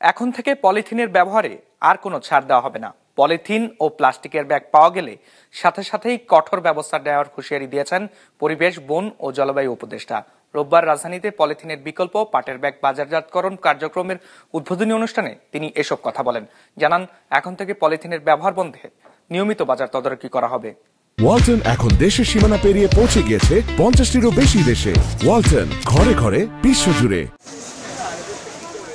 এখন থেকে পলিথিনের ব্যবহারে আর কোনো ছাড় দেওয়া হবে না। পলিথিন ও প্লাস্টিকের ব্যাগ পাওয়া গেলে সাথে সাথেই কঠোর ব্যবস্থা নেওয়ার হুঁশিয়ারি দিয়েছেন পরিবেশ, বন ও জলবায়ু উপদেষ্টা। রোববার রাজধানীতে পলিথিনের বিকল্প পাটের ব্যাগ বাজারজাতকরণ কার্যক্রমের উদ্বোধনী অনুষ্ঠানে তিনি এসব কথা বলেন। জানান, এখন থেকে পলিথিনের ব্যবহার বন্ধে নিয়মিত বাজার তদারকি করা হবে। ওয়ালটন এখন দেশের সীমানা পেরিয়ে পৌঁছে গিয়েছে 50টিরও বেশি দেশে। ওয়ালটন, ঘরে ঘরে বিশ্বজুড়ে।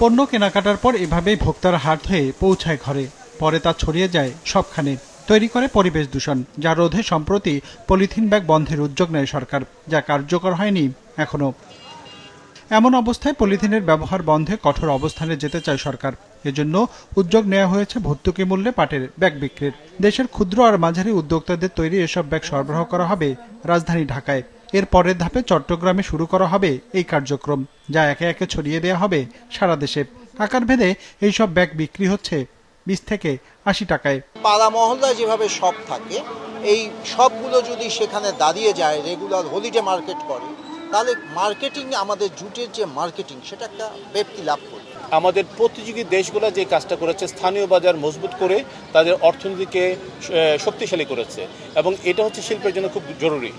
পণ্য কেনাকাটার পর এভাবেই ভোক্তার হাট হয়ে পৌঁছায় ঘরে, পরে তা ছড়িয়ে যায় সবখানে, তৈরি করে পরিবেশ দূষণ, যা রোধে সম্প্রতি পলিথিন ব্যাগ বন্ধের উদ্যোগ নেয় সরকার, যা কার্যকর হয়নি এখনো। এমন অবস্থায় পলিথিনের ব্যবহার বন্ধে কঠোর অবস্থানে যেতে চায় সরকার। এজন্য উদ্যোগ নেওয়া হয়েছে ভর্তুকি মূল্যে পাটের ব্যাগ বিক্রির। দেশের ক্ষুদ্র আর মাঝারি উদ্যোক্তাদের তৈরি এসব ব্যাগ সরবরাহ করা হবে রাজধানী ঢাকায়। এর পরের ধাপে চট্টগ্রামে শুরু করা হবে এই কার্যক্রম, যা একে একে ছড়িয়ে দেওয়া হবে সারা দেশে। আকার ভেদে এইসব ব্যাগ বিক্রি হচ্ছে 20 থেকে 80 টাকায়। পাড়া মহল্লায় যেভাবে শপ থাকে, এই শপগুলো যদি সেখানে দাঁড়িয়ে যায়, রেগুলার হলিডে মার্কেট করে, তাহলে মার্কেটিং, আমাদের জুটের যে মার্কেটিং, সেটা একটা ব্যাপ্তি লাভ করবে। আমাদের প্রতিযোগী দেশগুলো যে কাজটা করেছে, স্থানীয় বাজার মজবুত করে তাদের অর্থনীতিকে শক্তিশালী করেছে, এবং এটা হচ্ছে শিল্পের জন্য খুব জরুরি।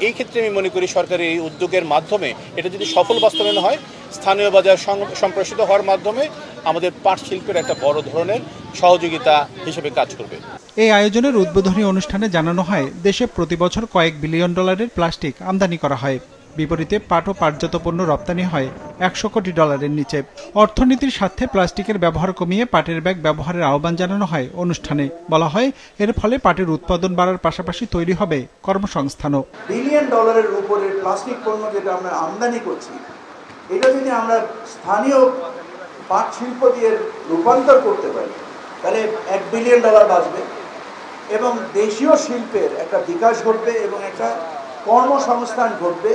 এই ক্ষেত্রে আমি মনে করি সরকারের এই উদ্যোগের মাধ্যমে এটা যদি সফল বাস্তবায়ন হয়, স্থানীয় বাজার সম্প্রসারিত হওয়ার মাধ্যমে আমাদের পাট শিল্পের একটা বড় ধরনের সহযোগিতা হিসেবে কাজ করবে। এই আয়োজনের উদ্বোধনী অনুষ্ঠানে জানানো হয়, দেশে প্রতি বছর কয়েক বিলিয়ন ডলারের প্লাস্টিক আমদানি করা হয়। বিপরীতে পাট ও পাটজাত পণ্য রপ্তানি হয় 100 কোটি ডলারের নিচে। অর্থনীতির স্বার্থে প্লাস্টিকের ব্যবহার কমিয়ে পাটের ব্যাগ ব্যবহারের আহ্বান জানানো হয় অনুষ্ঠানে। বলা হয়, এর ফলে পাটের উৎপাদন বাড়ার পাশাপাশি তৈরি হবে কর্মসংস্থানও। বিলিয়ন ডলারের উপরে প্লাস্টিক পণ্য যেটা আমরা আমদানি করছি, এটা যদি আমরা স্থানীয় পাট শিল্প দিয়ে রূপান্তর করতে পারি, তাহলে $1 বিলিয়ন বাঁচবে এবং দেশীয় শিল্পের একটা বিকাশ ঘটবে এবং একটা কর্মসংস্থান ঘটবে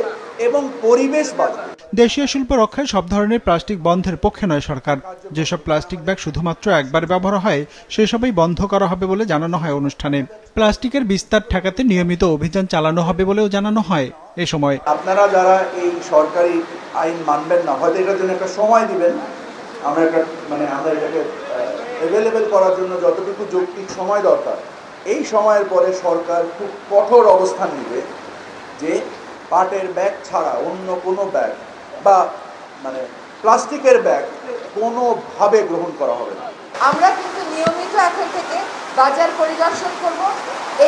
এবং পরিবেশ বাঁচবে। দেশীয় শিল্প রক্ষায় সব ধরনের প্লাস্টিক বন্ধের পক্ষে নয় সরকার। যেসব প্লাস্টিক ব্যাগ শুধুমাত্র একবার ব্যবহার হয়, সেসবই বন্ধ করা হবে বলে জানানো হয় অনুষ্ঠানে। প্লাস্টিকের বিস্তার ঠেকাতে নিয়মিত অভিযান চালানো হবে বলেও জানানো হয় এ সময়। আপনারা যারা এই সরকারি আইন মানবেন না, হয়তো এটার জন্য একটা সময় দিবেন। আমরা এটাকে অ্যাভেলেবেল করার জন্য যতটুকু যৌক্তিক সময় দরকার, এই সময়ের পরে সরকার খুব কঠোর অবস্থান নেবে যে পাটের ব্যাগ ছাড়া অন্য কোনো ব্যাগ বা প্লাস্টিকের ব্যাগ কোনোভাবে গ্রহণ করা হবে না। আমরা কিন্তু নিয়মিত এখন থেকে বাজার পরিদর্শন করব।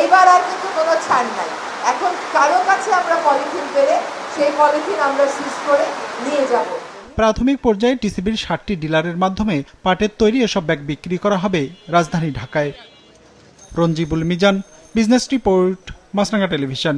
এইবার আর কিন্তু কোনো ছাড় নাই। এখন কারো কাছে আমরা পলিথিন পেলে সেই পলিথিন আমরা সিজ করে নিয়ে যাব। প্রাথমিক পর্যায়ে টিসিবির 60টি ডিলারের মাধ্যমে পাটের তৈরি এসব ব্যাগ বিক্রি করা হবে রাজধানী ঢাকায়। রঞ্জিবুল মিজান, বিজনেস রিপোর্ট, মাছরাঙা টেলিভিশন।